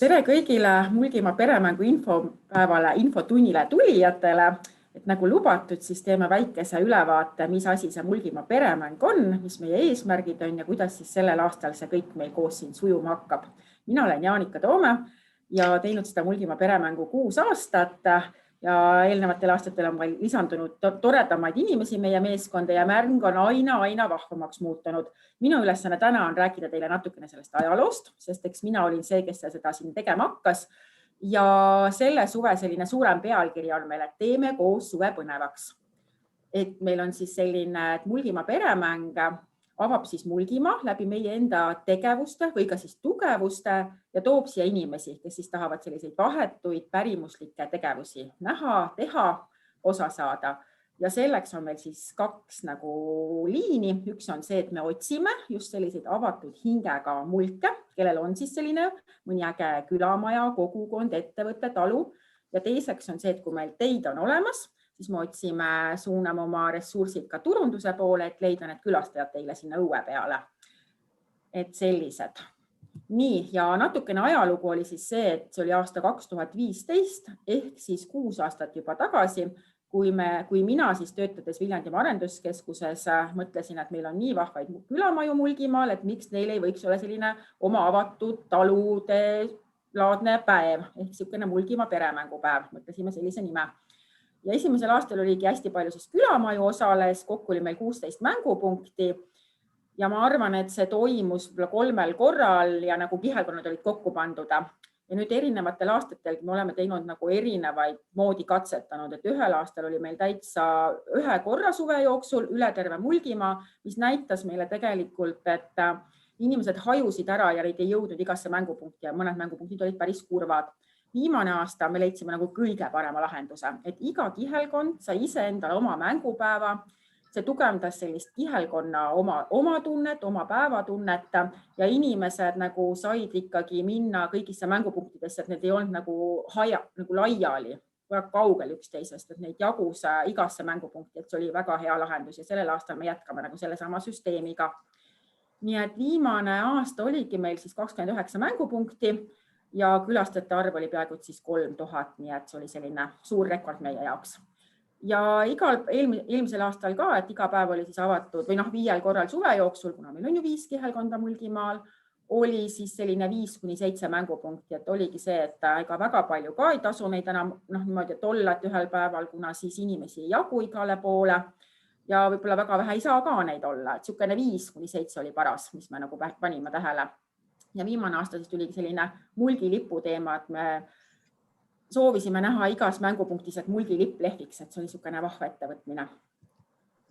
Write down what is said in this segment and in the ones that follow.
Tere kõigile Mulgimaa peremängu infopäevale, infotunnile tulijatele. Et nagu lubatud, siis teeme väikese ülevaate, mis asi see Mulgimaa peremäng on, mis meie eesmärgid on ja kuidas siis sellel aastal see kõik meil koos siin sujuma hakkab. Mina olen Jaanika Toome ja teinud seda Mulgimaa peremängu 6 aastat ja eelnevatel aastatel on meil lisandunud toredamaid inimesi meie meeskonda ja mäng on aina vahvamaks muutunud. Minu ülesanne täna on rääkida teile natukene sellest ajaloost, sest eks mina olin see, kes seda siin tegema hakkas. Ja selle suve selline suurem pealkiri on meil, et teeme koos suve põnevaks. Et meil on siis selline, et Mulgimaa peremäng avab siis Mulgimaa läbi meie enda tegevuste või ka siis tugevuste ja toob siia inimesi, kes siis tahavad selliseid vahetuid pärimuslikke tegevusi näha, teha, osa saada. Ja selleks on meil siis 2 nagu liini. Üks on see, et me otsime just selliseid avatud hingega mulke, kellel on siis selline mõni äge külamaja, kogukond, ettevõtte, talu. Ja teiseks on see, et kui meil teid on olemas, siis me otsime, suuname oma ressursid ka turunduse poole, et leida need külastajad teile sinna õue peale. Et sellised. Nii, ja natukene ajalugu oli siis see, et see oli aasta 2015 ehk siis 6 aastat juba tagasi, kui mina siis töötades Viljandimaa arenduskeskuses mõtlesin, et meil on nii vahvaid külamaju Mulgimaal, et miks neil ei võiks olla selline oma avatud talude laadne päev ehk selline Mulgimaa peremängupäev. Mõtlesime sellise nime. Ja esimesel aastal oligi hästi palju siis külamaju osales, kokku oli meil 16 mängupunkti ja ma arvan, et see toimus 3 korral ja nagu kihelkonnad olid kokku pandud. Ja nüüd erinevatel aastatel me oleme teinud nagu erinevaid moodi katsetanud, et ühel aastal oli meil täitsa 1 korra suve jooksul üle terve Mulgimaa, mis näitas meile tegelikult, et inimesed hajusid ära ja neid ei jõudnud igasse mängupunkti ja mõned mängupunktid olid päris kurvad. Viimane aasta me leidsime nagu kõige parema lahenduse, et iga kihelkond sai ise endale oma mängupäeva. See tugevdas sellist kihelkonna oma tunnet, oma päevatunnet ja inimesed nagu said ikkagi minna kõigisse mängupunktidesse, et need ei olnud nagu laiali, väga kaugel üksteisest, et neid jagus igasse mängupunkti, et see oli väga hea lahendus ja sellel aastal me jätkame nagu selle sama süsteemiga. Nii et viimane aasta oligi meil siis 29 mängupunkti ja külastajate arv oli peaaegu siis 3000, nii et see oli selline suur rekord meie jaoks. Ja eelmisel aastal ka, et iga päev oli siis avatud või 5 korral suve jooksul, kuna meil on ju 5 kihelkonda Mulgimaal, oli siis selline 5-7 mängupunkti, et oligi see, et ega väga palju ka ei tasu neid enam niimoodi, et olla ühel päeval, kuna siis inimesi ei jagu igale poole ja võib-olla väga vähe ei saa ka neid olla, et selline 5-7 oli paras, mis me nagu panime tähele. Ja viimane aasta siis tuligi selline mulgilipu teema, et me soovisime näha igas mängupunktis, et mulgilipp lehviks, et see oli selline vahva ettevõtmine.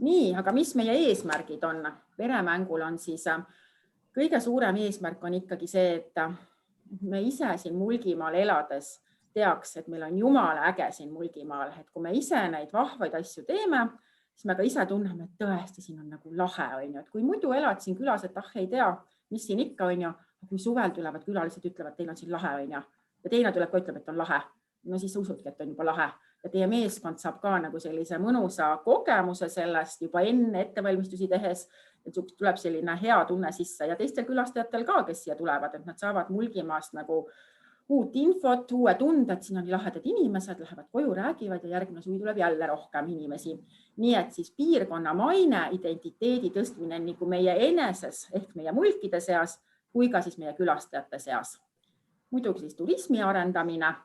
Nii, aga mis meie eesmärgid on? Peremängul on siis kõige suurem eesmärk on ikkagi see, et me ise siin Mulgimaal elades teaks, et meil on jumala äge siin Mulgimaal, et kui me ise neid vahvaid asju teeme, siis me ka ise tunneme, et tõesti siin on nagu lahe, et kui muidu elad siin külas, et ei tea, mis siin ikka on ju, kui suvel tulevad külalised, ütlevad, teil on siin lahe ja teine tuleb ka ütleb, et on lahe. No siis usudki, et on juba lahe. Ja teie meeskond saab ka nagu sellise mõnusa kogemuse sellest juba enne ettevalmistusi tehes, et tuleb selline hea tunne sisse ja teistel külastajatel ka, kes siia tulevad, et nad saavad Mulgimaast nagu uut infot, uue tunde, et siin on lahedad inimesed, lähevad koju, räägivad ja järgmine suvi tuleb jälle rohkem inimesi. Nii et siis piirkonna maine, identiteedi tõstmine nii kui meie eneses ehk meie mulkide seas, kui ka siis meie külastajate seas. Muidugi siis turismi arendamine,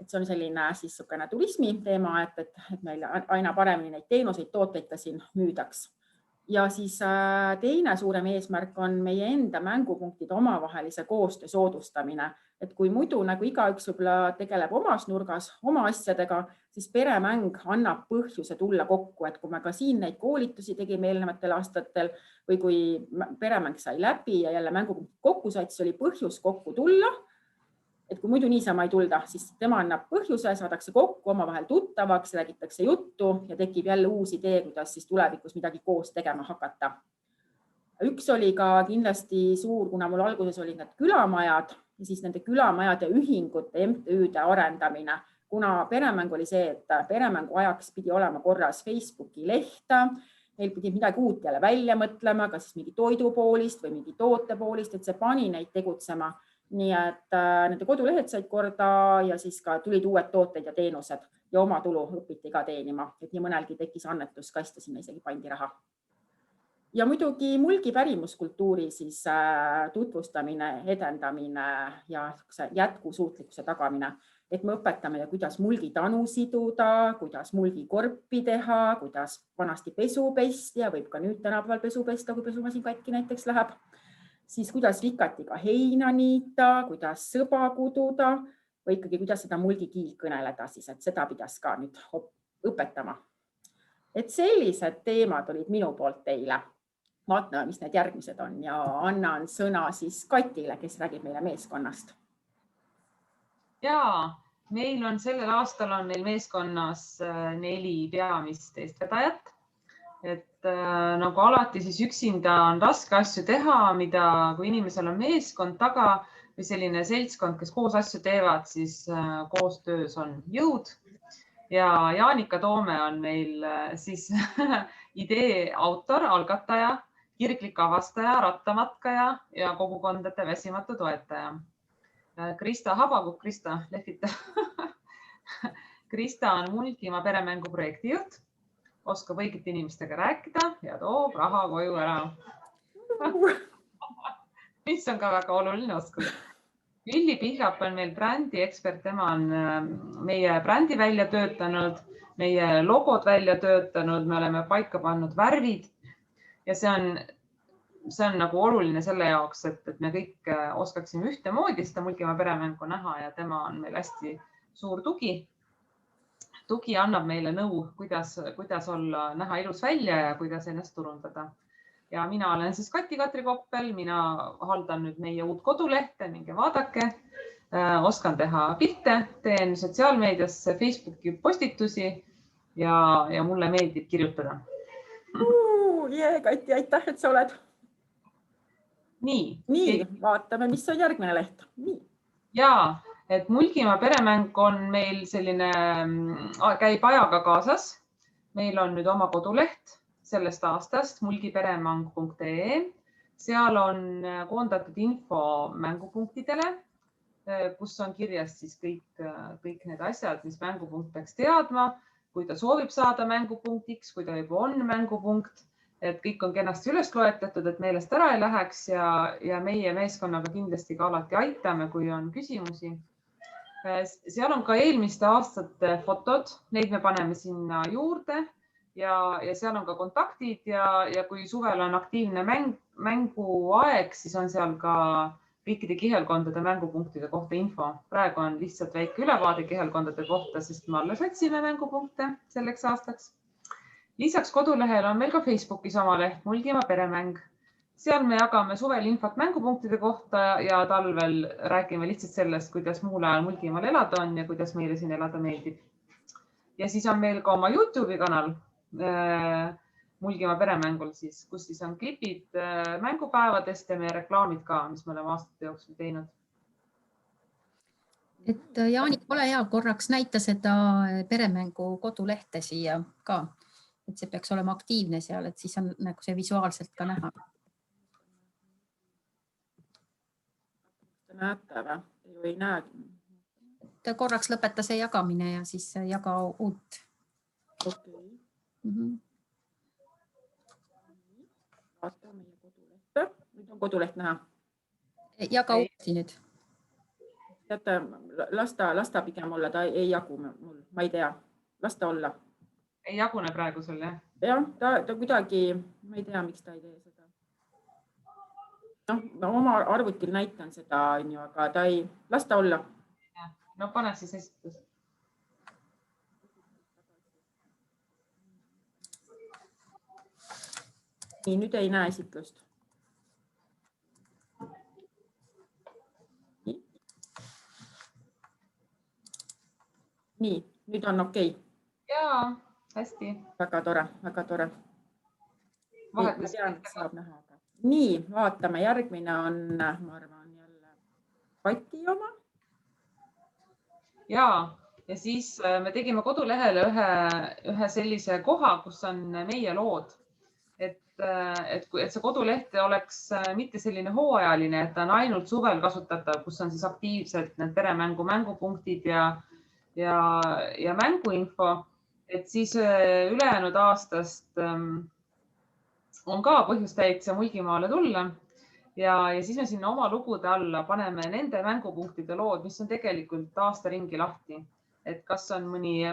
et see on selline siis sukene turismi teema, et meil aina paremini neid teenuseid, tooteid ka siin müüdaks. Ja siis teine suurem eesmärk on meie enda mängupunktide omavahelise koostöö soodustamine, et kui muidu nagu igaüks võib-olla tegeleb omas nurgas, oma asjadega, siis peremäng annab põhjuse tulla kokku, et kui me ka siin neid koolitusi tegime eelnevatel aastatel või kui peremäng sai läbi ja jälle mängupunktid kokku said, siis oli põhjus kokku tulla. Et kui muidu niisama ei tulda, siis tema annab põhjuse, saadakse kokku, omavahel tuttavaks, räägitakse juttu ja tekib jälle uus idee, kuidas siis tulevikus midagi koos tegema hakata. Üks oli ka kindlasti suur, kuna mul alguses olid need külamajad ja siis nende külamajade ühingute MTÜ-de arendamine, kuna peremäng oli see, et peremängu ajaks pidi olema korras Facebooki lehta, neil pidi midagi uut jälle välja mõtlema, kas siis mingi toidupoolist või mingi tootepoolist, et see pani neid tegutsema. Nii et nende kodulehed said korda ja siis ka tulid uued tooted ja teenused ja oma tulu õpiti ka teenima, et nii mõnelgi tekkis annetuskast ja sinna isegi pandi raha. Ja muidugi mulgi pärimuskultuuri siis tutvustamine, edendamine ja jätkusuutlikkuse tagamine, et me õpetame, kuidas mulgitanu siduda, kuidas mulgikorpi teha, kuidas vanasti pesu pesti ja võib ka nüüd tänapäeval pesu pesta, kui pesumasin katki näiteks läheb, siis kuidas vikatiga heina niita, kuidas sõba kududa või ikkagi kuidas seda mulgikiilt kõneleda, siis et seda pidas ka nüüd õpetama. Et sellised teemad olid minu poolt teile. Vaatame, mis need järgmised on ja annan sõna siis Katile, kes räägib meile meeskonnast. Jaa, meil on sellel aastal on meil meeskonnas 4 peamist eestvedajat. Et nagu alati siis üksinda on raske asju teha, mida kui inimesel on meeskond taga või selline seltskond, kes koos asju teevad, siis koostöös on jõud. Ja Jaanika Toome on meil siis idee autor, algataja, kirglik avastaja, rattamatkaja ja kogukondade väsimatu toetaja. Krista Habakuk, Krista lehvita. Krista on Mulgimaa peremängu projektijuht, oskab õigete inimestega rääkida ja toob raha koju ära. Mis on ka väga oluline oskus. Villi Pihlap on meil brändi ekspert, tema on meie brändi välja töötanud, meie logod välja töötanud, me oleme paika pannud värvid ja see on nagu oluline selle jaoks, et me kõik oskaksime ühtemoodi seda Mulgimaa peremängu näha ja tema on meil hästi suur tugi. Tugi annab meile nõu, kuidas olla, näha ilus välja ja kuidas ennast turundada. Ja mina olen siis Kati-Katri Koppel, mina haldan nüüd meie uut kodulehte, minge vaadake, oskan teha pilte, teen sotsiaalmeediasse Facebooki postitusi ja mulle meeldib kirjutada. Kati, aitäh, et sa oled. Nii, vaatame, mis on järgmine leht. Jaa, et Mulgimaa peremäng on meil selline, käib ajaga kaasas. Meil on nüüd oma koduleht sellest aastast mulgiperemang.ee. Seal on koondatud info mängupunktidele, kus on kirjas siis kõik need asjad, mis mängupunkt peaks teadma, kui ta soovib saada mängupunktiks, kui ta juba on mängupunkt, et kõik on kenasti üles loetletud, et meelest ära ei läheks ja meie meeskonnaga kindlasti ka alati aitame, kui on küsimusi. Seal on ka eelmiste aastate fotod, neid me paneme sinna juurde ja seal on ka kontaktid ja kui suvel on aktiivne mänguaeg, siis on seal ka kõikide kihelkondade mängupunktide kohta info. Praegu on lihtsalt väike ülevaade kihelkondade kohta, sest me alles otsime mängupunkte selleks aastaks. Lisaks kodulehel on meil ka Facebookis oma leht Mulgimaa peremäng. Seal me jagame suvel infot mängupunktide kohta ja talvel räägime lihtsalt sellest, kuidas muul ajal Mulgimaal elada on ja kuidas meile siin elada meeldib. Ja siis on meil ka oma YouTube'i kanal Mulgimaa peremängul, kus siis on klipid mängupäevadest ja meie reklaamid ka, mis me oleme aastate jooksul teinud. Et Jaanik, ole hea, korraks näita seda peremängu kodulehte siia ka. Et see peaks olema aktiivne seal, et siis on nagu see visuaalselt ka näha. Näete või? Ei näe. Korraks lõpeta see jagamine ja siis jaga uut. Okay. Vaata meie kodulehte. Nüüd on koduleht näha. Jaga uuesti nüüd. Teate, lasta pigem olla, ta ei jagu mul, ma ei tea. Lasta olla. Ei jagune praegu sul, jah? Jah, ta kuidagi, ma ei tea, miks ta ei tee seda. No, oma arvutil näitan seda, aga ta ei, lasta olla. No pane siis esitus. Nii, nüüd ei näe esitlust. Nii, nüüd on okei. Jaa, hästi. Väga tore, väga tore. Ma tean, et saab näha. Nii, vaatame, järgmine on, ma arvan, jälle Kati oma. Jaa, ja siis me tegime kodulehele ühe sellise koha, kus on meie lood. Et et see koduleht oleks mitte selline hooajaline, et ta on ainult suvel kasutatav, kus on siis aktiivselt need peremängu mängupunktid ja mänguinfo, et siis ülejäänud aastast on ka põhjust täitsa Mulgimaale tulla ja siis me sinna oma lugude alla paneme nende mängupunktide lood, mis on tegelikult aasta ringi lahti. Et kas on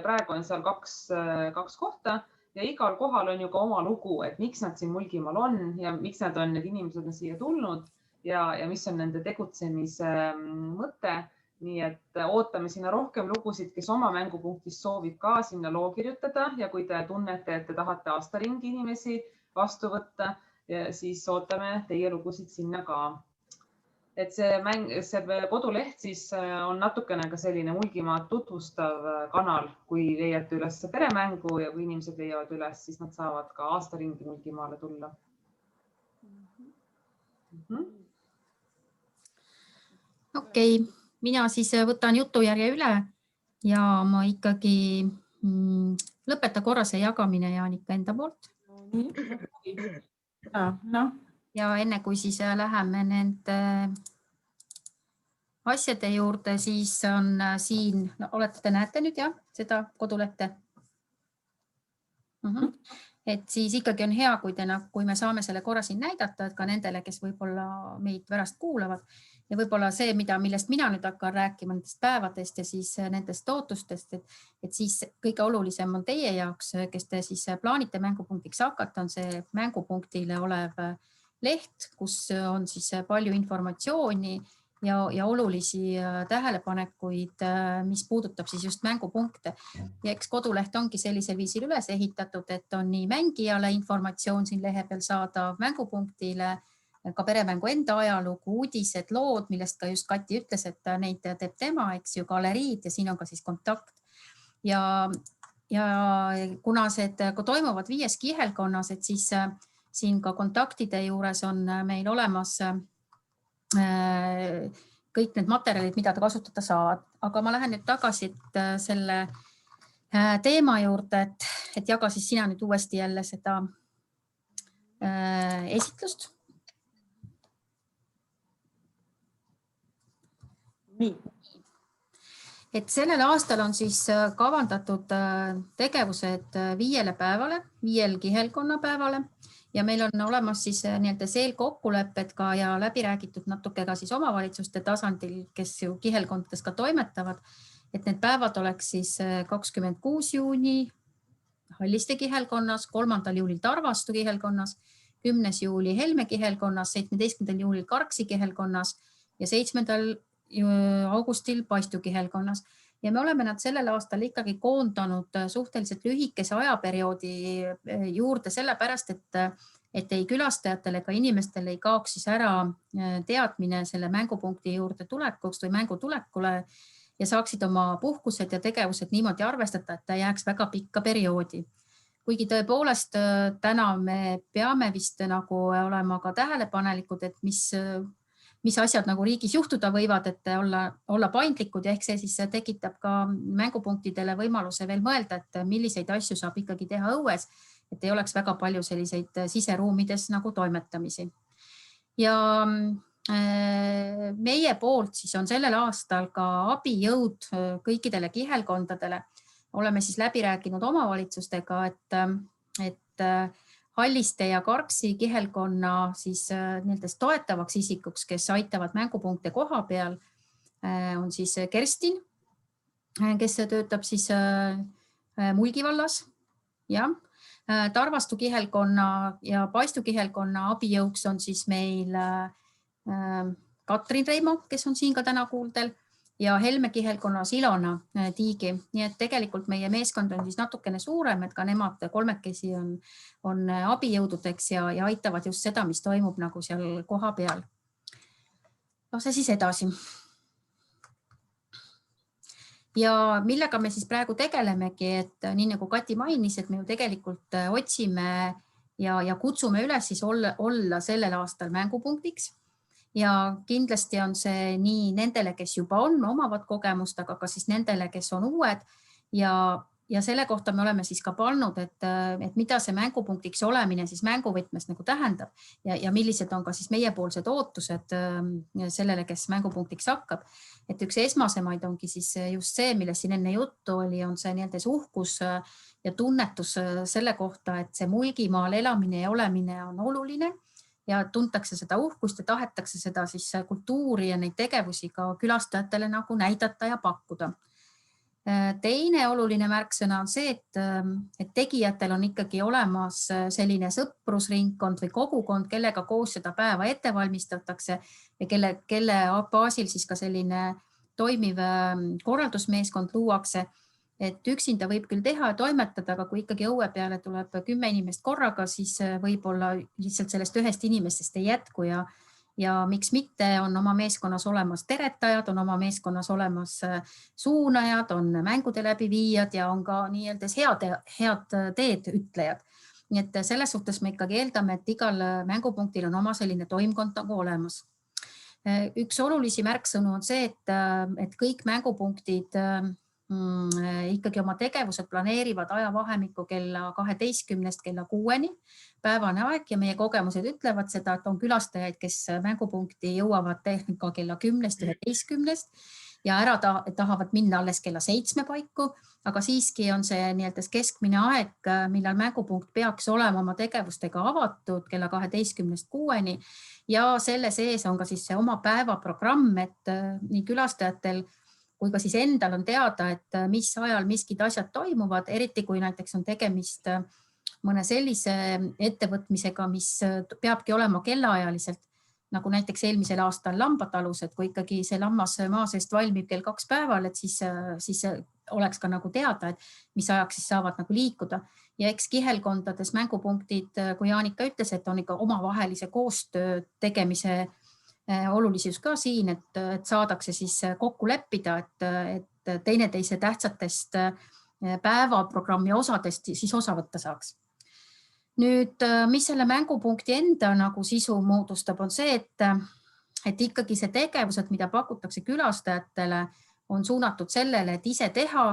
praegu on seal kaks kohta ja igal kohal on ju ka oma lugu, et miks nad siin Mulgimaal on ja miks need inimesed on siia tulnud ja mis on nende tegutsemise mõte. Nii et ootame sinna rohkem lugusid, kes oma mängupunktist soovib ka sinna loo kirjutada ja kui te tunnete, et te tahate aasta ringi inimesi vastu võtta, siis ootame teie lugusid sinna ka. Et see koduleht siis on natukene ka selline Mulgimaad tutvustav kanal, kui leiate üles peremängu ja kui inimesed leiavad üles, siis nad saavad ka aasta ringi Mulgimaale tulla. Okei, mina siis võtan jutujärje üle ja ma ikkagi lõpeta korra see jagamine Jaanika enda poolt. Ja enne kui siis läheme nende asjade juurde, siis on siin, te näete nüüd jah, seda kodulehte. Et siis ikkagi on hea, kui me saame selle korra siin näidata, et ka nendele, kes võib-olla meid pärast kuulavad ja võib-olla see, millest mina nüüd hakkan rääkima nendest päevadest ja siis nendest ootustest, et siis kõige olulisem on teie jaoks, kes te siis plaanite mängupunktiks hakata, on see mängupunktile olev leht, kus on siis palju informatsiooni ja olulisi tähelepanekuid, mis puudutab siis just mängupunkte. Ja eks koduleht ongi sellisel viisil üles ehitatud, et on nii mängijale informatsioon siin lehe peal saada, mängupunktile, ka peremängu enda ajalugu, uudised, lood, millest ka just Kati ütles, et neid teeb tema, eks ju, galeriid ja siin on ka siis kontakt. Ja kuna see toimuvad 5 kihelkonnas, et siis siin ka kontaktide juures on meil olemas kõik need materjalid, mida ta kasutada saavad. Aga ma lähen nüüd tagasi selle teema juurde, et jaga siis sina nüüd uuesti jälle seda esitlust. Nii. Et sellel aastal on siis kavandatud tegevused 5 päevale, 5 kihelkonna päevale. Ja meil on olemas siis eelkokkulepped ka ja läbi räägitud natuke ka siis omavalitsuste tasandil, kes ju kihelkondades ka toimetavad, et need päevad oleks siis 26 juuni Halliste kihelkonnas, 3. juulil Tarvastu kihelkonnas, 10. juuli Helme kihelkonnas, 17. juulil Karksi kihelkonnas ja 7. augustil Paistu kihelkonnas. Ja me oleme nad sellel aastal ikkagi koondanud suhteliselt lühikese ajaperioodi juurde sellepärast, et ei külastajatele ega inimestele ei kaoks siis ära teadmine selle mängupunkti juurde tulekuks või mängu tulekule ja saaksid oma puhkused ja tegevused niimoodi arvestada, et ta jääks väga pikka perioodi. Kuigi tõepoolest täna me peame vist nagu olema ka tähelepanelikud, et mis asjad nagu riigis juhtuda võivad, et olla paindlikud ja ehk see siis tekitab ka mängupunktidele võimaluse veel mõelda, et milliseid asju saab ikkagi teha õues, et ei oleks väga palju selliseid siseruumides nagu toimetamisi. Ja meie poolt siis on sellel aastal ka abijõud kõikidele kihelkondadele. Oleme siis läbi rääkinud omavalitsustega, et Halliste ja Karksi kihelkonna siis nendest toetavaks isikuks, kes aitavad mängupunkte koha peal, on siis Kerstin, kes töötab siis Mulgi vallas. Ja Tarvastu kihelkonna ja Paistu kihelkonna abijõuks on siis meil Katrin Reimo, kes on siin ka täna kuuldel, ja Helme kihelkonnas Ilona Tiigi. Nii et tegelikult meie meeskond on siis natukene suurem, et ka nemad kolmekesi on abijõududeks ja aitavad just seda, mis toimub nagu seal koha peal. See siis edasi. Ja millega me siis praegu tegelemegi, et nii nagu Kati mainis, et me ju tegelikult otsime ja kutsume üles siis olla sellel aastal mängupunktiks. Ja kindlasti on see nii nendele, kes juba omavad kogemust, aga ka siis nendele, kes on uued ja ja selle kohta me oleme siis ka pannud, et mida see mängupunktiks olemine siis mänguvõtmes nagu tähendab ja millised on ka siis meiepoolsed ootused sellele, kes mängupunktiks hakkab. Et üks esmasemaid ongi siis just see, millest siin enne juttu oli, on see nii-öelda uhkus ja tunnetus selle kohta, et see Mulgimaal elamine ja olemine on oluline ja tuntakse seda uhkust ja tahetakse seda siis kultuuri ja neid tegevusi ka külastajatele nagu näidata ja pakkuda. Teine oluline märksõna on see, et tegijatel on ikkagi olemas selline sõprusringkond või kogukond, kellega koos seda päeva ette valmistatakse ja kelle baasil siis ka selline toimiv korraldusmeeskond luuakse. Et üksinda võib küll teha ja toimetada, aga kui ikkagi õue peale tuleb 10 inimest korraga, siis võib-olla lihtsalt sellest ühest inimestest ei jätku ja miks mitte, on oma meeskonnas olemas teretajad, on oma meeskonnas olemas suunajad, on mängude läbiviijad ja on ka nii-öelda head teed ütlejad. Nii et selles suhtes me ikkagi eeldame, et igal mängupunktil on oma selline toimkond nagu olemas. Üks olulisi märksõnu on see, et kõik mängupunktid ikkagi oma tegevused planeerivad ajavahemikku kella 12 kella 6 päevane aeg ja meie kogemused ütlevad seda, et on külastajaid, kes mängupunkti jõuavad tehnika kella 10-11 ja ära tahavad minna alles kella 7 paiku, aga siiski on see nii-öelda keskmine aeg, millal mängupunkt peaks olema oma tegevustega avatud kella 12-6 ja selle sees on ka siis see oma päevaprogramm, et nii külastajatel kui ka siis endal on teada, et mis ajal miskid asjad toimuvad, eriti kui näiteks on tegemist mõne sellise ettevõtmisega, mis peabki olema kellaajaliselt, nagu näiteks eelmisel aastal lambatalus, et kui ikkagi see lammas maa seest valmib kell 2 päeval, et siis oleks ka nagu teada, et mis ajaks siis saavad nagu liikuda. Ja eks kihelkondades mängupunktid, kui Jaanika ütles, et on ikka omavahelise koostöö tegemise olulisus ka siin, et saadakse siis kokku leppida, et teineteise tähtsatest päevaprogrammi osadest siis osa võtta saaks. Nüüd, mis selle mängupunkti enda nagu sisu moodustab, on see, et ikkagi see tegevused, mida pakutakse külastajatele, on suunatud sellele, et ise teha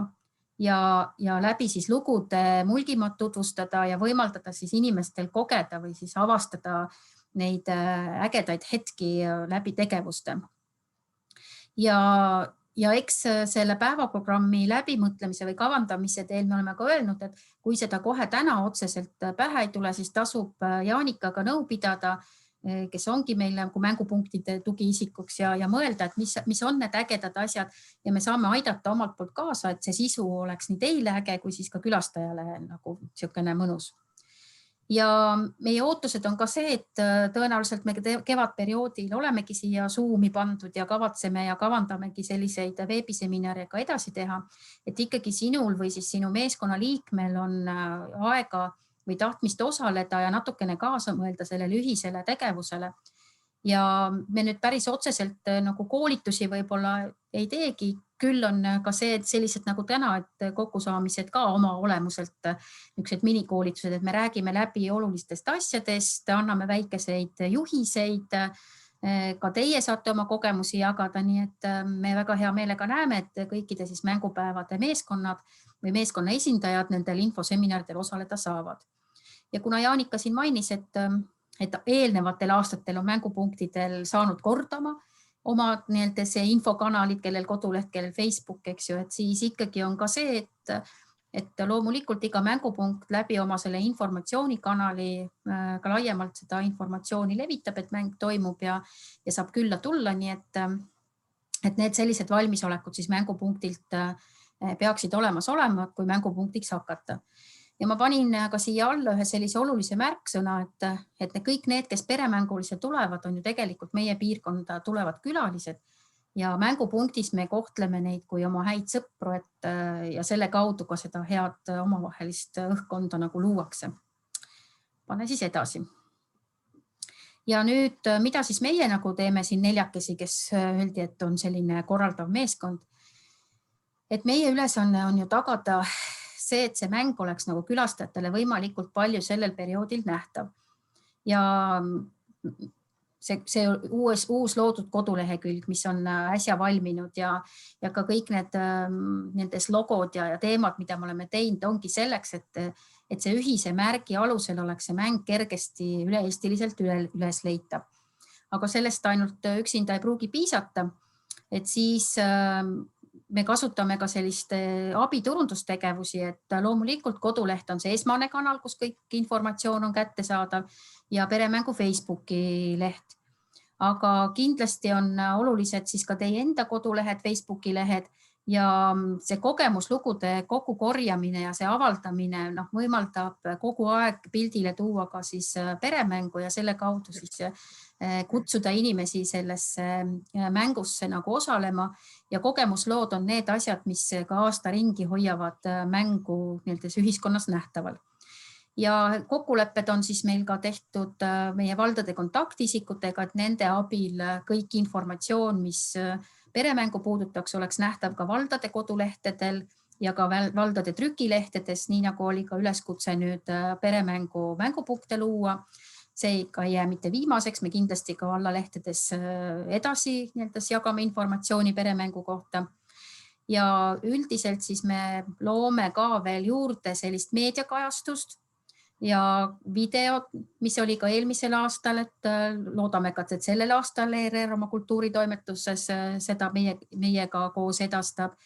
ja läbi siis lugude Mulgimaad tutvustada ja võimaldada siis inimestel kogeda või siis avastada neid ägedaid hetki läbi tegevuste. Ja eks selle päevaprogrammi läbimõtlemise või kavandamise teel me oleme ka öelnud, et kui seda kohe täna otseselt pähe ei tule, siis tasub Jaanikaga nõu pidada, kes ongi meil nagu mängupunktide tugiisikuks ja mõelda, et mis on need ägedad asjad ja me saame aidata omalt poolt kaasa, et see sisu oleks nii teile äge kui siis ka külastajale nagu niisugune mõnus. Ja meie ootused on ka see, et tõenäoliselt me kevadperioodil olemegi siia Zoomi pandud ja kavatseme ja kavandamegi selliseid veebiseminare ka edasi teha, et ikkagi sinul või siis sinu meeskonna liikmel on aega või tahtmist osaleda ja natukene kaasa mõelda sellele ühisele tegevusele. Ja me nüüd päris otseselt nagu koolitusi võib-olla ei teegi, küll on ka see, et sellised nagu täna, et kokkusaamised ka oma olemuselt niisugused minikoolitused, et me räägime läbi olulistest asjadest, anname väikeseid juhiseid, ka teie saate oma kogemusi jagada, nii et me väga hea meelega näeme, et kõikide siis mängupäevade meeskonnad või meeskonna esindajad nendel infoseminaridel osaleda saavad. Ja kuna Jaanika siin mainis, et eelnevatel aastatel on mängupunktidel saanud kordama oma nii-öelda see infokanalid, kellel koduleht, kellel Facebook, eks ju, et siis ikkagi on ka see, et loomulikult iga mängupunkt läbi oma selle informatsioonikanali ka laiemalt seda informatsiooni levitab, et mäng toimub ja saab külla tulla, nii et need sellised valmisolekud siis mängupunktilt peaksid olemas olema, kui mängupunktiks hakata. Ja ma panin ka siia alla ühe sellise olulise märksõna, et kõik need, kes peremängulised tulevad, on ju tegelikult meie piirkonda tulevad külalised ja mängupunktis me kohtleme neid kui oma häid sõpru, ja selle kaudu ka seda head omavahelist õhkkonda nagu luuakse. Pane siis edasi. Ja nüüd, mida siis meie nagu teeme siin neljakesi, kes öeldi, et on selline korraldav meeskond. Et meie ülesanne on ju tagada see, et see mäng oleks nagu külastajatele võimalikult palju sellel perioodil nähtav. Ja see uus loodud kodulehekülg, mis on äsja valminud ja ka kõik nendes logod ja teemad, mida me oleme teinud, ongi selleks, et see ühise märgi alusel oleks see mäng kergesti üle-eestiliselt üles leitav. Aga sellest ainult üksinda ei pruugi piisata, et siis me kasutame ka sellist abiturundustegevusi, et loomulikult koduleht on see esmane kanal, kus kõik informatsioon on kättesaadav ja peremängu Facebooki leht. Aga kindlasti on olulised siis ka teie enda kodulehed, Facebooki lehed ja see kogemuslugude kokkukorjamine ja see avaldamine võimaldab kogu aeg pildile tuua ka siis peremängu ja selle kaudu siis kutsuda inimesi sellesse mängusse nagu osalema ja kogemuslood on need asjad, mis ka aasta ringi hoiavad mängu ühiskonnas nähtaval. Ja kokkulepped on siis meil ka tehtud meie valdade kontaktisikutega, et nende abil kõik informatsioon, mis peremängu puudutaks, oleks nähtav ka valdade kodulehtedel ja ka valdade trükilehtedes, nii nagu oli ka üleskutse nüüd peremängu mängupunkte luua. See ikka ei jää mitte viimaseks, me kindlasti ka vallalehtedes edasi jagame informatsiooni peremängu kohta. Ja üldiselt siis me loome ka veel juurde sellist meediakajastust ja videod, mis oli ka eelmisel aastal, et loodame ka, et sellel aastal ERR oma kultuuritoimetuses seda meiega koos edastab.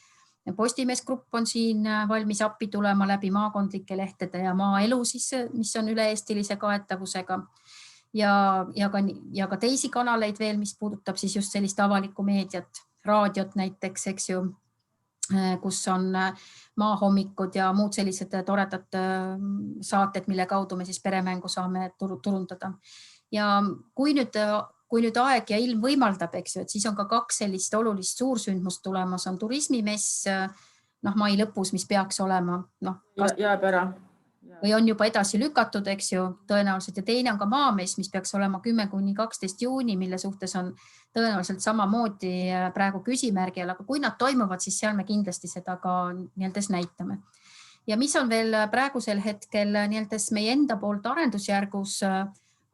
Postimeesgrupp on siin valmis appi tulema läbi maakondlike lehtede ja maaelu, mis on üle-eestilise kaetavusega ja ka teisi kanaleid veel, mis puudutab siis just sellist avalikku meediat, raadiot näiteks, eks ju, kus on maahommikud ja muud sellised toredad saated, mille kaudu me siis peremängu saame turundada. Ja kui nüüd aeg ja ilm võimaldab, eks ju, et siis on ka 2 sellist olulist suursündmust tulemas, on turismimess mai lõpus, mis peaks olema. Jääb ära. Või on juba edasi lükatud, eks ju, tõenäoliselt. Ja teine on ka maamess, mis peaks olema 10–12 juuni, mille suhtes on tõenäoliselt samamoodi praegu küsimärgi, aga kui nad toimuvad, siis seal me kindlasti seda ka näitame. Ja mis on veel praegusel hetkel meie enda poolt arendusjärgus,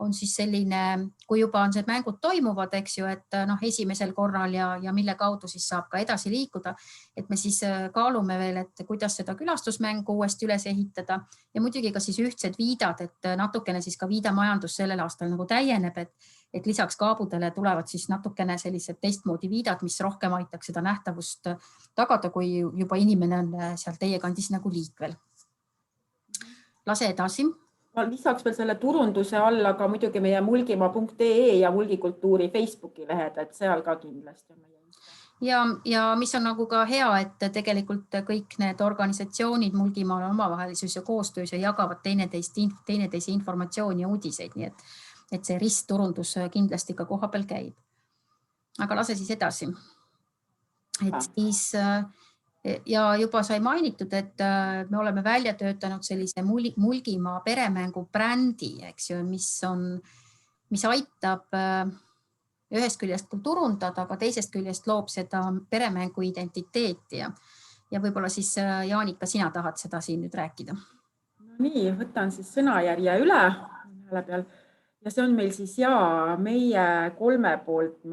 on siis selline, kui juba on see mängud toimuvad, eks ju, et esimesel korral ja mille kaudu siis saab ka edasi liikuda, et me siis kaalume veel, et kuidas seda külastusmängu uuesti üles ehitada ja muidugi ka siis ühtsed viidad, et natukene siis ka viidamajandus sellel aastal nagu täieneb, et lisaks kaabudele tulevad siis natukene sellised teistmoodi viidad, mis rohkem aitaks seda nähtavust tagada, kui juba inimene on seal teie kandis nagu liikvel. Lase edasi. Ma lisaks veel selle turunduse alla ka muidugi meie mulgimaa.ee ja mulgikultuuri Facebooki lehed, et seal ka kindlasti on meie. Ja mis on nagu ka hea, et tegelikult kõik need organisatsioonid Mulgimaal on omavahelisus ja koostöös ja jagavad teineteise informatsiooni ja uudiseid, nii et see ristturundus kindlasti ka koha peal käib. Aga lase siis edasi. Et siis... Ja juba sai mainitud, et me oleme välja töötanud sellise Mulgimaa peremängu brändi, eks ju, mis aitab ühest küljest turundada, aga teisest küljest loob seda peremängu identiteeti ja võib-olla siis Jaanika, sina tahad seda siin nüüd rääkida. Nii, võtan siis sõnajärje üle peal. Ja see on meil siis meie 3 poolt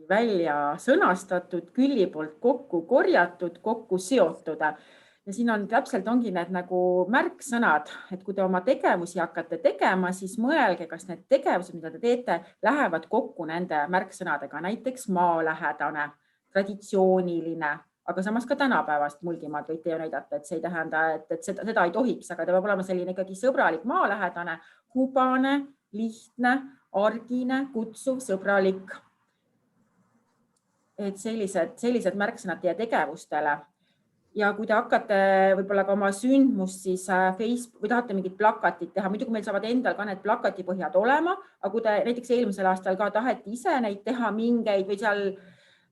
välja sõnastatud, Külli poolt kokku korjatud, kokku seotud. Ja siin on täpselt ongi need nagu märksõnad, et kui te oma tegevusi hakkate tegema, siis mõelge, kas need tegevused, mida te teete, lähevad kokku nende märksõnadega, näiteks maalähedane, traditsiooniline, aga samas ka tänapäevast Mulgimaad võite ju näidata, et see ei tähenda, et seda ei tohiks, aga ta peab olema selline ikkagi sõbralik maalähedane, hubane, lihtne, argine, kutsuv, sõbralik. Et sellised märksõnad teie tegevustele. Ja kui te hakkate võib-olla ka oma sündmust siis Facebook või tahate mingit plakatit teha, muidugi meil saavad endal ka need plakatipõhjad olema, aga kui te näiteks eelmisel aastal ka taheti ise neid teha mingeid või seal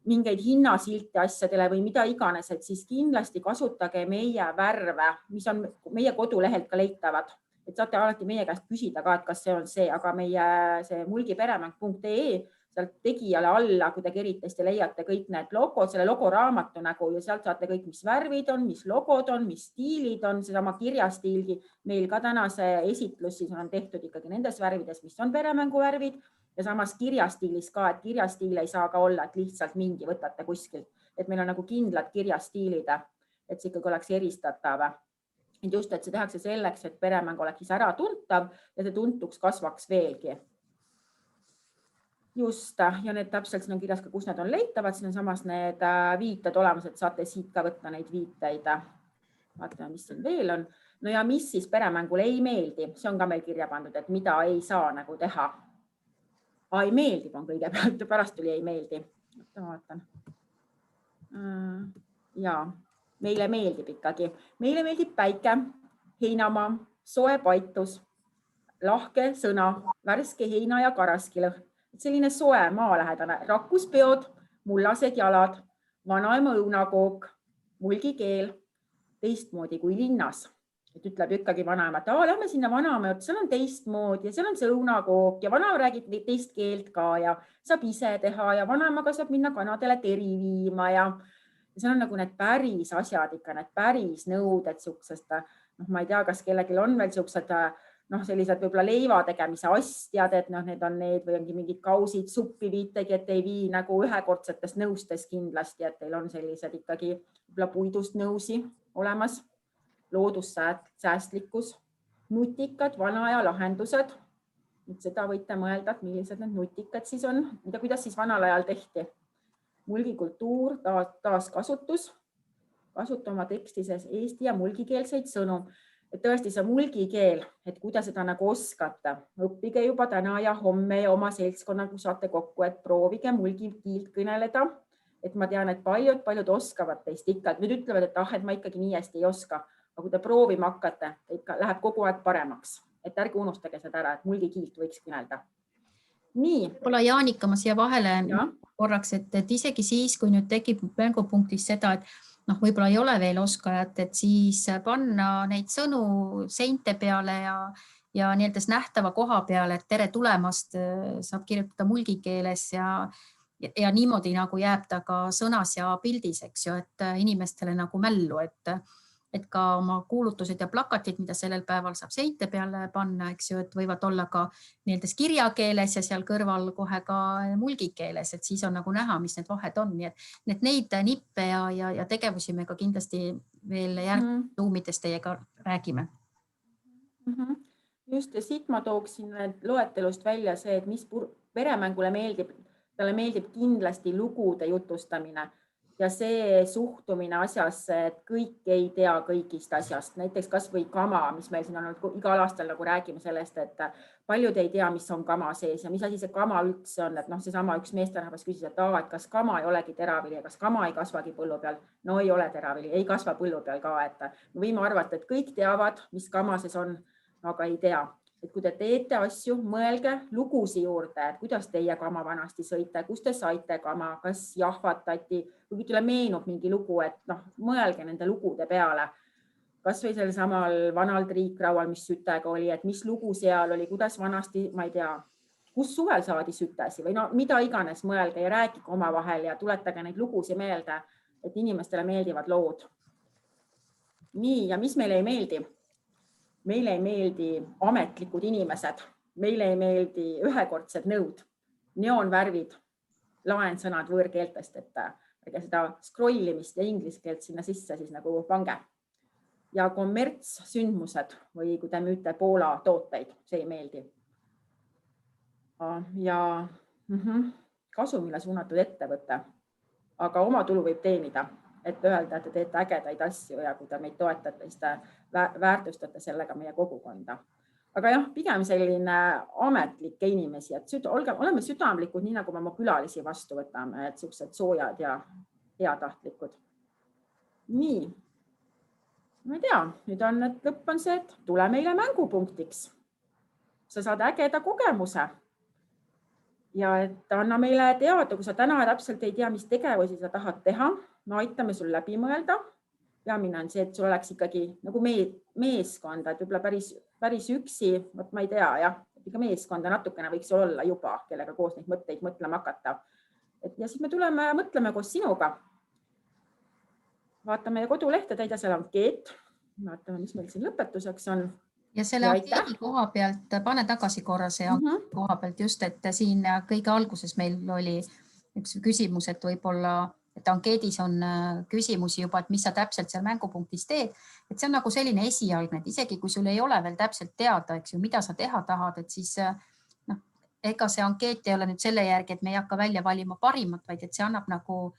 mingeid hinnasilte asjadele või mida iganes, et siis kindlasti kasutage meie värve, mis on meie kodulehelt ka leitavad. Et saate alati meie käest küsida ka, et kas see on see, aga meie see mulgiperemang.ee sealt tegijale alla, kui te kerite, siis te leiate kõik need logod, selle logoraamatu nägu ja sealt saate kõik, mis värvid on, mis logod on, mis stiilid on, sedama kirjastiilgi. Meil ka tänase esitlus siis on tehtud ikkagi nendes värvides, mis on peremängu värvid ja samas kirjastiilis ka, et kirjastiil ei saa ka olla, et lihtsalt mingi võtate kuskilt, et meil on nagu kindlad kirjastiilid, et see ikkagi oleks eristatav. Just, et see tehakse selleks, et peremäng oleks siis ära tuntav ja see tuntuks kasvaks veelgi. Just, ja need täpselt siin on kirjas ka, kus need on leitavad, siin on samas need viited olemas, et saate siit ka võtta neid viiteid. Vaatame, mis siin veel on. No ja mis siis peremängule ei meeldi, see on ka meil kirja pandud, et mida ei saa nagu teha. Ei meeldib on kõigepealt, pärast tuli ei meeldi. Ma vaatan. Ja meile meeldib ikkagi. Meile meeldib päike, heinamaa, soe paitus, lahke sõna, värske heina ja karaskilõhn. Selline soe maalähedane, rakkuspeod, mullased jalad, vanaema õunakook, mulgikeel, teistmoodi kui linnas. Et ütleb ikkagi vanaema, et lähme sinna vanaema, et seal on teistmoodi ja seal on see õunakook ja vanaema räägib teist keelt ka ja saab ise teha ja vanaemaga saab minna kanadele teri viima ja see on nagu need päris asjad ikka, need päris nõuded siuksest, ma ei tea, kas kellelgi on veel siuksed sellised võib-olla leiva tegemise astjad, et need on need või ongi mingid kausid, suppi viitegi, et ei vii nagu ühekordsetes nõustes kindlasti, et teil on sellised ikkagi võib-olla puidust nõusi olemas, loodussäästlikkus, nutikad, vana aja lahendused. Seda võite mõelda, et millised need nutikad siis on, kuidas siis vanal ajal tehti. Mulgikultuur, taaskasutus, kasuta oma tekstises eesti ja mulgikeelseid sõnu. Et tõesti see mulgikeel, et kuidas seda nagu oskate, õppige juba täna ja homme ja oma seltskonnaga saate kokku, et proovige mulgikiilt kõneleda. Et ma tean, et paljud oskavad teist ikka, et nüüd ütlevad, et ma ikkagi nii hästi ei oska, aga kui te proovima hakkate, ikka läheb kogu aeg paremaks, et ärge unustage seda ära, et mulgikiilt võiks kõnelda. Nii. Võib-olla Jaanika, ma siia vahele korraks, et isegi siis, kui nüüd tekib mängupunktis seda, et võib-olla ei ole veel oskajat, et siis panna neid sõnu seinte peale ja nii-öelda nähtava koha peale, et tere tulemast saab kirjutada mulgikeeles ja niimoodi nagu jääb ta ka sõnas ja pildis, eks ju, et inimestele nagu mällu, et ka oma kuulutused ja plakatid, mida sellel päeval saab seinte peale panna, eks ju, et võivad olla ka nii-öelda kirjakeeles ja seal kõrval kohe ka mulgikeeles, et siis on nagu näha, mis need vahed on. Nii et neid nippe ja tegevusi me ka kindlasti veel tuumides teiega räägime. Just, ja siit ma tooksin loetelust välja see, et mis peremängule meeldib, talle meeldib kindlasti lugude jutustamine. Ja see suhtumine asjasse, et kõik ei tea kõigist asjast. Näiteks kas või kama, mis meil siin on olnud igal aastal nagu räägime sellest, et paljud ei tea, mis on kama sees ja mis asi see kama üldse on. Et seesama üks meesterahvas küsis, et kas kama ei olegi teravili ja kas kama ei kasvagi põllu peal. No ei ole teravili, ei kasva põllu peal ka. Et võime arvata, et kõik teavad, mis kama sees on, aga ei tea. Et kui te teete asju, mõelge lugusi juurde, et kuidas teie kama vanasti sõite, kus te saite kama, kas jahvatati, kui teile meenub mingi lugu, et mõelge nende lugude peale. Kas või sel samal vanal triikraual, mis sütega oli, et mis lugu seal oli, kuidas vanasti, ma ei tea, kus suvel saadi sütesi või mida iganes mõelge ja rääkige omavahel ja tuletage neid lugusi meelde, et inimestele meeldivad lood. Nii, ja mis meile ei meeldi? Meile ei meeldi ametlikud inimesed, meile ei meeldi ühekordsed nõud, neonvärvid, laensõnad võõrkeeltest, et seda scrollimist ja inglise keelt sinna sisse siis nagu pange. Ja kommertssündmused või kui te müüte Poola tooteid, see ei meeldi. Ja kasumile suunatud ettevõte, aga oma tulu võib teenida. Et öelda, et te teete ägedaid asju ja kui te meid toetate, siis te väärtustate sellega meie kogukonda. Aga jah, pigem selline ametlikke inimesi, et oleme südamlikud, nii nagu me oma külalisi vastu võtame, et siuksed soojad ja heatahtlikud. Nii, ma ei tea, nüüd on, et lõpp on see, et tule meile mängupunktiks. Sa saad ägeda kogemuse. Ja et anna meile teada, kui sa täna täpselt ei tea, mis tegevusi sa tahad teha, me aitame sul läbi mõelda. Peamine on see, et sul oleks ikkagi nagu meeskond, et võib-olla päris üksi, ma ei tea, jah, ikka meeskonda natukene võiks olla juba, kellega koos neid mõtteid mõtlema hakata. Ja siis me tuleme ja mõtleme koos sinuga. Vaatame kodulehte, täida seal ankeet. Vaatame, mis meil siin lõpetuseks on. Ja selle ankeedi koha pealt, pane tagasi korra see ankeedi koha pealt just, et siin kõige alguses meil oli üks küsimus, et võib-olla et ankeedis on küsimusi juba, et mis sa täpselt seal mängupunktis teed. Et see on nagu selline esialgne, et isegi kui sul ei ole veel täpselt teada, eks ju, mida sa teha tahad, et siis ega see ankeet ei ole nüüd selle järgi, et me ei hakka välja valima parimat, vaid et see annab nagu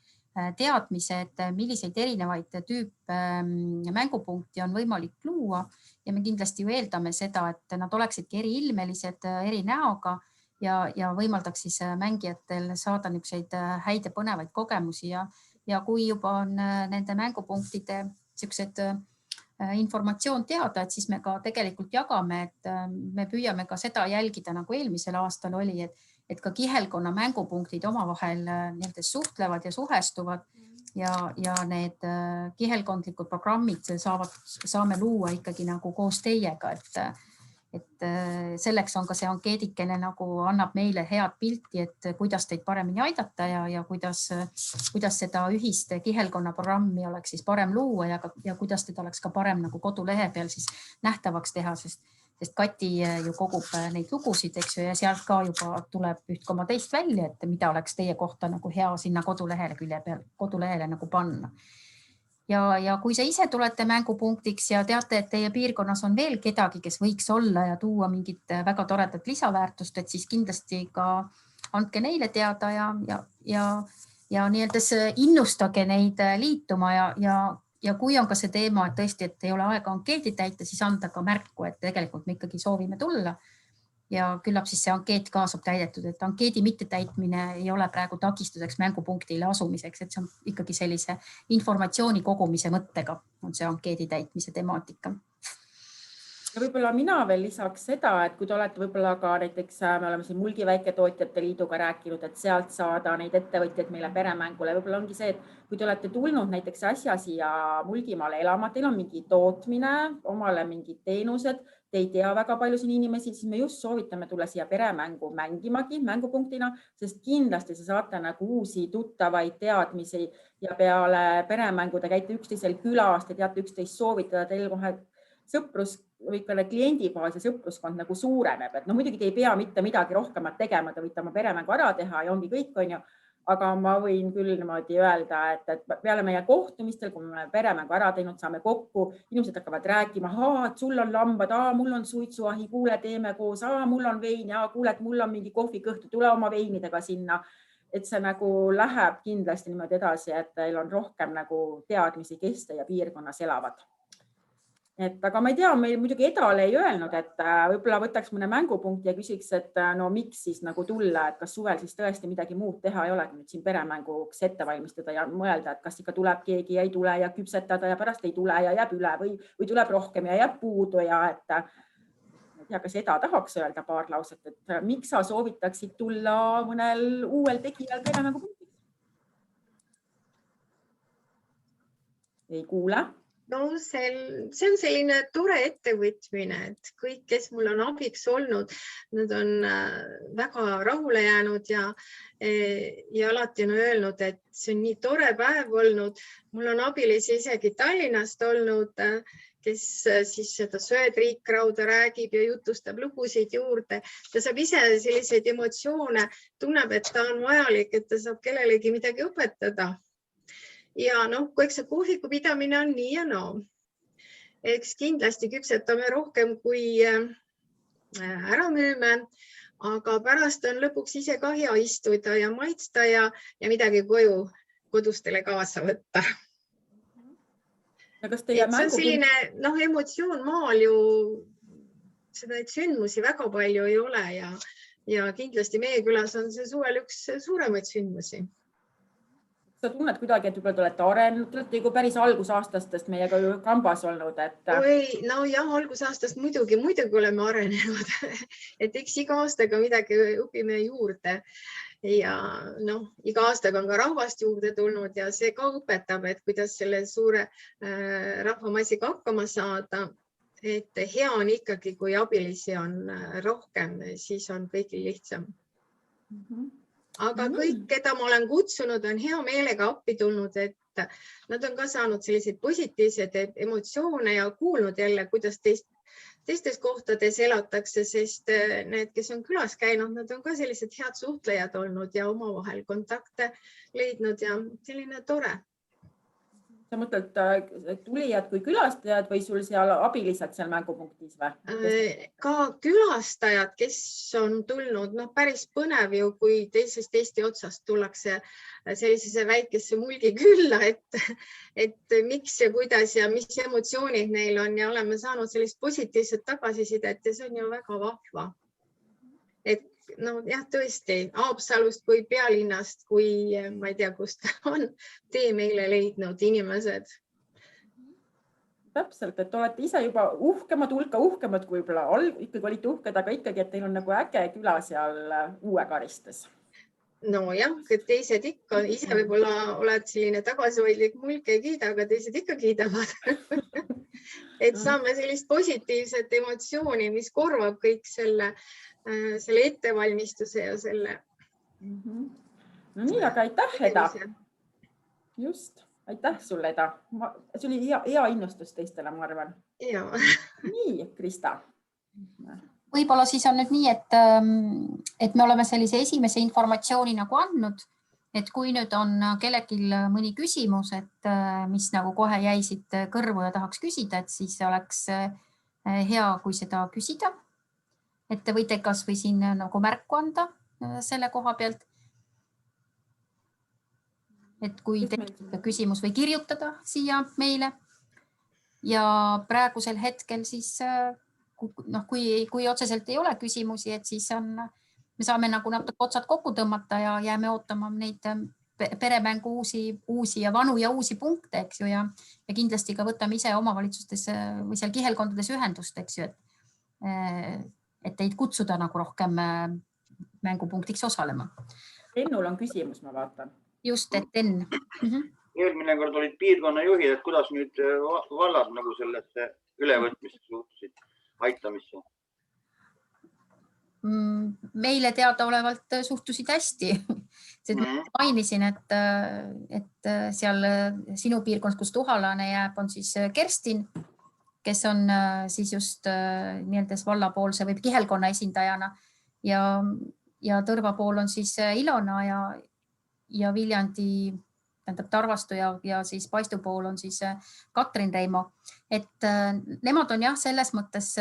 teadmise, et milliseid erinevaid tüüpe mängupunkti on võimalik luua ja me kindlasti ju eeldame seda, et nad oleksidki eriilmelised, eri näoga ja võimaldaks siis mängijatel saada niisuguseid häid ja põnevaid kogemusi ja kui juba on nende mängupunktide niisugused informatsioon teada, et siis me ka tegelikult jagame, et me püüame ka seda jälgida, nagu eelmisel aastal oli, et ka kihelkonna mängupunktid omavahel suhtlevad ja suhestuvad ja need kihelkondlikud programmid saame luua ikkagi nagu koos teiega, et selleks on ka see ankeedikene nagu annab meile head pilti, et kuidas teid paremini aidata ja kuidas seda ühist kihelkonna programmi oleks siis parem luua ja kuidas teda oleks ka parem nagu kodulehe peal siis nähtavaks teha, sest Kati ju kogub neid lugusid, eks ju, ja sealt ka juba tuleb üht koma teist välja, et mida oleks teie kohta nagu hea sinna kodulehele nagu panna. Ja kui sa ise tulete mängupunktiks ja teate, et teie piirkonnas on veel kedagi, kes võiks olla ja tuua mingit väga toredat lisaväärtust, et siis kindlasti ka andke neile teada ja nii-öelda innustage neid liituma ja kui on ka see teema, et tõesti, et ei ole aega ankeedi täita, siis anda ka märku, et tegelikult me ikkagi soovime tulla ja küllap siis see ankeet ka saab täidetud, et ankeedi mittetäitmine ei ole praegu takistuseks mängupunktile asumiseks, et see on ikkagi sellise informatsiooni kogumise mõttega on see ankeedi täitmise temaatika. Ja võib-olla mina veel lisaks seda, et kui te olete võib-olla ka näiteks, me oleme siin Mulgi Väiketootjate Liiduga rääkinud, et sealt saada neid ettevõtjaid meile peremängule, võib-olla ongi see, et kui te olete tulnud näiteks äsja siia Mulgimaale elama, teil on mingi tootmine, omale mingid teenused, te ei tea väga palju siin inimesi, siis me just soovitame tulla siia peremängu mängimagi mängupunktina, sest kindlasti sa saate nagu uusi tuttavaid teadmisi ja peale peremängu te käite üksteisel külas, te teate üksteist soovitada, teil kohe sõprus või ka kliendibaas ja sõpruskond nagu suureneb, et muidugi te ei pea mitte midagi rohkemat tegema, te võite oma peremängu ära teha ja ongi kõik, on ju, aga ma võin küll niimoodi öelda, et peale meie kohtumistel, kui me peremängu ära teinud, saame kokku, inimesed hakkavad rääkima, et sul on lambad, mul on suitsuahi, kuule, teeme koos, mul on vein ja kuule, et mul on mingi kohvikõhtu, tule oma veinidega sinna. Et see nagu läheb kindlasti niimoodi edasi, et teil on rohkem nagu teadmisi, kes teie piirkonnas elavad. Aga ma ei tea, meil muidugi Edale ei öelnud, et võib-olla võtaks mõne mängupunkti ja küsiks, et no miks siis nagu tulla, et kas suvel siis tõesti midagi muud teha ei olegi nüüd siin peremänguks ette valmistada ja mõelda, et kas ikka tuleb keegi ja ei tule ja küpsetada ja pärast ei tule ja jääb üle või tuleb rohkem ja jääb puudu ja et ja kas Eda tahaks öelda paar lauset, et miks sa soovitaksid tulla mõnel uuel tegijal peremängupunktiks? Ei kuule? No see on selline tore ettevõtmine, et kõik, kes mul on abiks olnud, nad on väga rahule jäänud ja alati on öelnud, et see on nii tore päev olnud. Mul on abilisi isegi Tallinnast olnud, kes siis seda söötriikrauda räägib ja jutustab lugusid juurde. Ta saab ise selliseid emotsioone, tunneb, et ta on vajalik, et ta saab kellelegi midagi õpetada. Ja kui see kohviku pidamine on nii ja eks kindlasti küpsetame rohkem kui ära müüme, aga pärast on lõpuks ise ka hea istuda ja maitsta ja midagi kodustele kaasa võtta. See on selline emotsioon maal ju, seda sündmusi väga palju ei ole ja kindlasti meie külas on see suvel üks suuremaid sündmusi. Sa tunned kuidagi, et võib-olla te olete arenenud, te olete päris algusaastastest meiega ju kambas olnud. Algusaastast muidugi oleme arenenud, et eks iga aastaga midagi õpime juurde ja iga aastaga on ka rahvast juurde tulnud ja see ka õpetab, et kuidas selle suure rahvamassiga hakkama saada. Et hea on ikkagi, kui abilisi on rohkem, siis on kõigil lihtsam. Aga kõik, keda ma olen kutsunud, on hea meelega appi tulnud, et nad on ka saanud selliseid positiivseid emotsioone ja kuulnud jälle, kuidas teistes kohtades elatakse, sest need, kes on külas käinud, nad on ka sellised head suhtlejad olnud ja omavahel kontakte leidnud ja selline tore. Sa mõtled tulijad kui külastajad või sul seal abilised seal mängupunktis või? Ka külastajad, kes on tulnud, päris põnev ju, kui teisest Eesti otsast tullakse sellisesse väikesse mulgi külla, et miks ja kuidas ja mis emotsioonid neil on ja oleme saanud sellist positiivset tagasisidet ja see on ju väga vahva. Et jah, tõesti Haapsalust kui pealinnast, kui ma ei tea, kust on tee meile leidnud inimesed. Täpselt, et olete ise juba hulka uhkemad kui võib-olla ikkagi olite uhked, aga ikkagi, et teil on nagu äge küla seal Uue-Karistes. Nojah, teised ikka, ise võib-olla oled selline tagasihoidlik mulk ei kiida, aga teised ikka kiidavad. Et saame sellist positiivset emotsiooni, mis korvab kõik selle ettevalmistuse ja selle. No nii, aga aitäh, Eda. Just, aitäh sulle, Eda. See oli hea innustus teistele, ma arvan. Jaa. Nii, Krista. Võib-olla siis on nüüd nii, et me oleme sellise esimese informatsiooni nagu andnud, et kui nüüd on kellelgi mõni küsimus, et mis nagu kohe jäisid kõrvu ja tahaks küsida, et siis oleks hea, kui seda küsida. Et te võite kas või siin nagu märku anda selle koha pealt. Et kui tekib küsimus või kirjutada siia meile ja praegusel hetkel siis, kui otseselt ei ole küsimusi, et siis me saame nagu natuke otsad kokku tõmmata ja jääme ootama neid peremängu uusi ja vanu ja uusi punkte, eks ju, ja kindlasti ka võtame ise omavalitsustes või seal kihelkondades ühendust, eks ju, et teid kutsuda nagu rohkem mängupunktiks osalema. Ennul on küsimus, ma vaatan. Just, et Enn. Eelmine kord olid piirkonnajuhid, et kuidas nüüd vallad nagu sellesse ülevõtmist suhtusid, aitamisse? Meile teadaolevalt suhtusid hästi. Mainisin, et seal sinu piirkonnas, kus Tuhalane jääb, on siis Kerstin, kes on siis just nii-öelda vallapoolse või kihelkonna esindajana ja Tõrva pool on siis Ilona ja Viljandi, tähendab Tarvastu ja siis Paistu pool on siis Katrin Reimo. Et nemad on jah, selles mõttes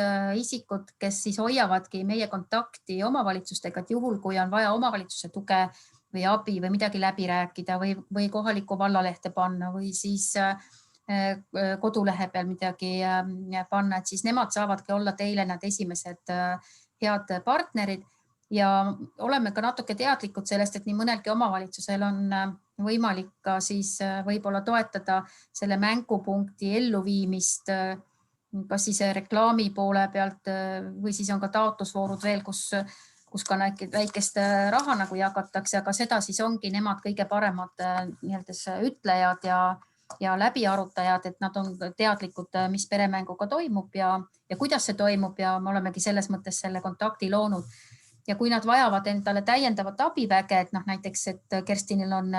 isikud, kes siis hoiavadki meie kontakti omavalitsustega, et juhul, kui on vaja omavalitsuse tuge või abi või midagi läbi rääkida või kohalikku vallalehte panna või siis kodulehe peal midagi panna, et siis nemad saavadki olla teile need esimesed head partnerid ja oleme ka natuke teadlikud sellest, et nii mõnelgi omavalitsusel on võimalik ka siis võib-olla toetada selle mängupunkti elluviimist, kas siis reklaami poole pealt või siis on ka taotlusvoorud veel, kus ka väikest raha nagu jagatakse, aga seda siis ongi nemad kõige paremad ütlejad ja läbiarutajad, et nad on teadlikud, mis peremänguga toimub ja kuidas see toimub ja me olemegi selles mõttes selle kontakti loonud. Ja kui nad vajavad endale täiendavat abiväge, et näiteks, et Kerstinil on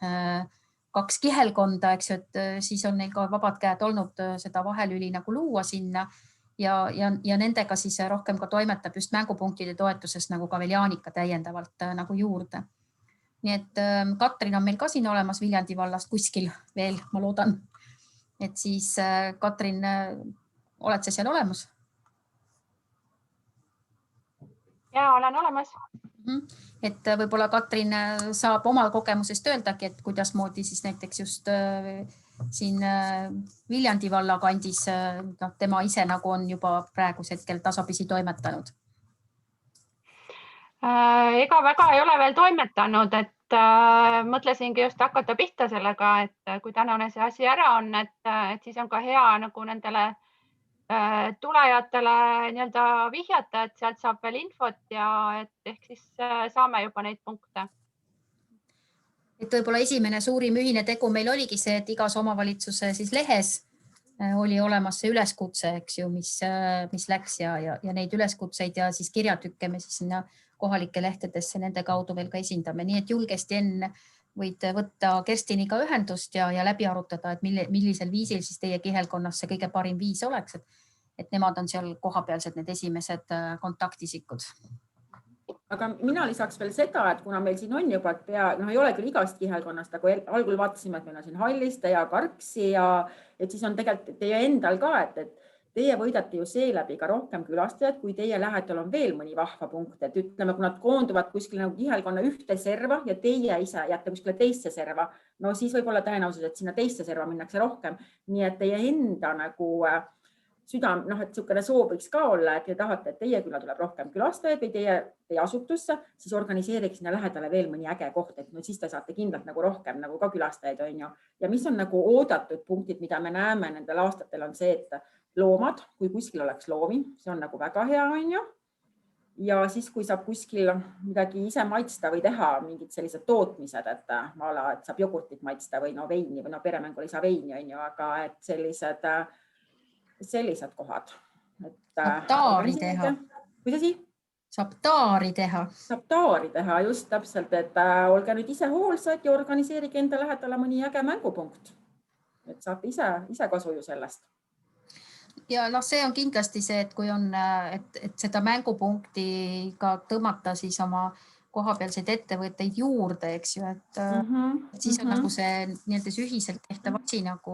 2 kihelkonda, eks ju, et siis on neil ka vabad käed olnud seda vahelüli nagu luua sinna ja nendega siis rohkem ka toimetab just mängupunktide toetuses nagu ka veel Jaanika täiendavalt nagu juurde. Nii et Katrin on meil ka siin olemas Viljandi vallast kuskil veel, ma loodan. Et siis Katrin, oled sa seal olemas? Ja, olen olemas. Et võib-olla Katrin saab oma kogemusest öeldagi, et kuidas moodi siis näiteks just siin Viljandi valla kandis tema ise nagu on juba praegus hetkel tasapisi toimetanud. Ega väga ei ole veel toimetanud, et mõtlesingi just hakata pihta sellega, et kui tänane see asi ära on, et siis on ka hea nagu nendele tulejatele nii-öelda vihjata, et sealt saab veel infot ja et ehk siis saame juba neid punkte. Et võib-olla esimene suurim ühine tegu meil oligi see, et igas omavalitsuse siis lehes oli olemas see üleskutse, eks ju, mis läks ja neid üleskutseid ja siis kirjatükke me siis sinna kohalike lehtedesse nende kaudu veel ka esindame. Nii et julgesti enne võid võtta Kerstiniga ühendust ja läbi arutada, et millisel viisil siis teie kihelkonnas see kõige parim viis oleks, et nemad on seal kohapealsed need esimesed kontaktisikud. Aga mina lisaks veel seda, et kuna meil siin on juba ei ole küll igast kihelkonnast, aga algul vaatasime, et meil on siin Halliste ja Karksi ja et siis on tegelikult teie endal ka, et teie võidate ju seeläbi ka rohkem külastajad, kui teie lähedal on veel mõni vahva punkt, et ütleme, kui nad koonduvad kuskil nagu kihelkonna ühte serva ja teie ise jääte kuskile teisse serva, no siis võib olla tõenäosus, et sinna teisse serva minnakse rohkem. Nii et teie enda nagu südam, et niisugune soov võiks ka olla, et te tahate, et teie külla tuleb rohkem külastajaid või teie asutusse, siis organiseeriks sinna lähedale veel mõni äge koht, et no siis te saate kindlalt nagu rohkem nagu ka külastajaid, on ju. Ja mis on nagu oodatud punktid, mida me näeme nendel aastatel on see, et loomad, kui kuskil oleks loomi, see on nagu väga hea, on ju. Ja siis, kui saab kuskil midagi ise maitsta või teha mingid sellised tootmised, et saab jogurtit maitsta või veini või peremängul ei saa veini, on ju, aga et sellised kohad. Saab taari teha. Kuidas asi? Saab taari teha. Saab taari teha, just täpselt, et olge nüüd ise hoolsad ja organiseerige enda lähedale mõni äge mängupunkt. Et saate ise kasu ju sellest. Ja see on kindlasti see, et kui on, et seda mängupunkti ka tõmmata siis oma kohapealseid ettevõtteid juurde, eks ju, et siis on nagu see nii-öelda ühiselt tehtav asi nagu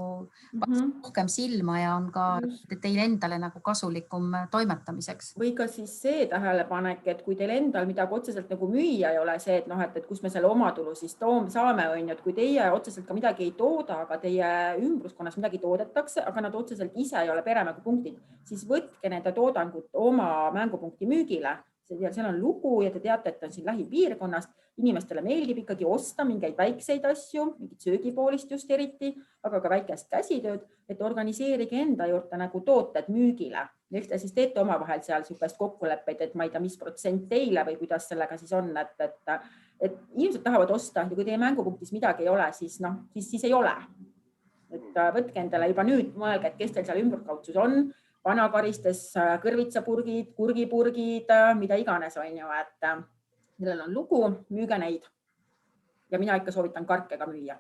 rohkem silma ja on ka teil endale nagu kasulikum toimetamiseks. Või ka siis see tähelepanek, et kui teil endal midagi otseselt nagu müüa ei ole see, et kus me selle omatulu siis saame, on ju, et kui teie otseselt ka midagi ei tooda, aga teie ümbruskonnas midagi toodetakse, aga nad otseselt ise ei ole peremängupunktid, siis võtke nende toodangut oma mängupunkti müügile. Seal on lugu ja te teate, et on siin lähipiirkonnast. Inimestele meeldib ikkagi osta mingeid väikseid asju, mingit söögipoolist just eriti, aga ka väikest käsitööd, et organiseerige enda juurde nagu tooted müügile. Ehk te siis teete omavahel seal niisugust kokkuleppeid, et ma ei tea, mis protsent teile või kuidas sellega siis on, et inimesed tahavad osta ja kui teie mängupunktis midagi ei ole, siis ei ole. Et võtke endale juba nüüd mõelge, et kes teil seal ümberkaudsus on, vanakaristes, kõrvitsapurgid, kurgipurgid, mida iganes on ju, et millel on lugu, müüge neid. Ja mina ikka soovitan karkega müüa.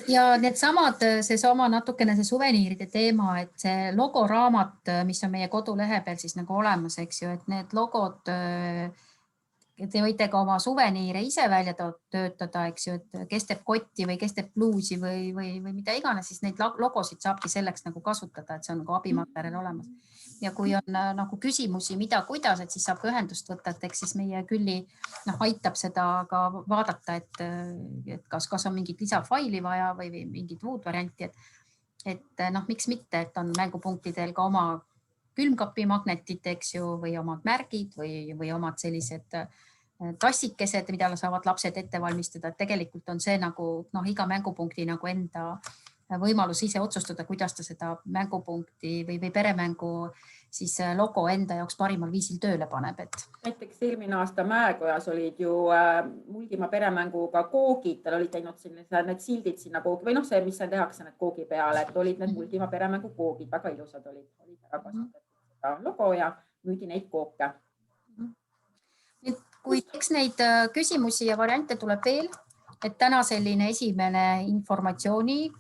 Ja seesama natukene see suveniiride teema, et see logoraamat, mis on meie kodulehe peal siis nagu olemas, eks ju, et need logod, te võite ka oma suveniire ise välja töötada, eks ju, et kes teeb kotti või kes teeb bluusi või mida iganes, siis neid logosid saabki selleks nagu kasutada, et see on nagu abimaterjal olemas. Ja kui on nagu küsimusi, mida, kuidas, et siis saab ühendust võtta, et eks siis meie külli aitab seda ka vaadata, et kas on mingit lisafaili vaja või mingit muud varianti, et miks mitte, et on mängupunktidel ka oma külmkapimagnetid, eks ju, või omad märgid või omad sellised tassikesed, mida saavad lapsed ette valmistada. Tegelikult on see nagu iga mängupunkti nagu enda võimalus ise otsustada, kuidas ta seda mängupunkti või peremängu siis logo enda jaoks parimal viisil tööle paneb. Näiteks eelmine aasta Mäekojas olid ju Mulgimaa peremänguga koogid, tal olid teinud need sildid sinna koogi või see, mis tehakse need koogi peale, et olid need Mulgimaa peremängu koogid, väga ilusad olid ära kasutatud logo ja müüdi neid kooke. Kui eks neid küsimusi ja variante tuleb veel, et täna selline esimene informatsiooni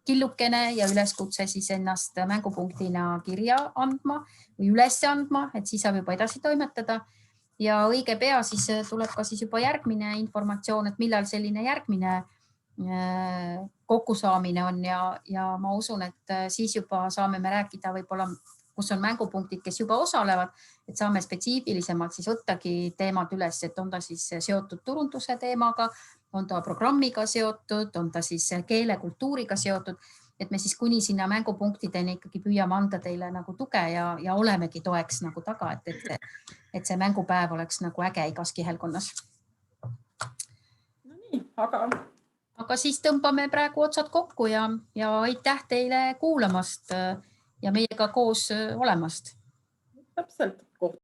killukene ja üleskutse siis ennast mängupunktina kirja andma või üles andma, et siis saab juba edasi toimetada. Ja õige pea siis tuleb ka siis juba järgmine informatsioon, et millal selline järgmine kokkusaamine on ja ma usun, et siis juba saame me rääkida võib-olla kus on mängupunktid, kes juba osalevad, et saame spetsiifilisemalt siis võttagi teemad üles, et on ta siis seotud turunduse teemaga, on ta programmiga seotud, on ta siis keele, kultuuriga seotud, et me siis kuni sinna mängupunktideni ikkagi püüame anda teile nagu tuge ja olemegi toeks nagu taga, et see mängupäev oleks nagu äge igas kihelkonnas. No nii, aga siis tõmbame praegu otsad kokku ja aitäh teile kuulamast ja meiega koos olemast. Täpselt.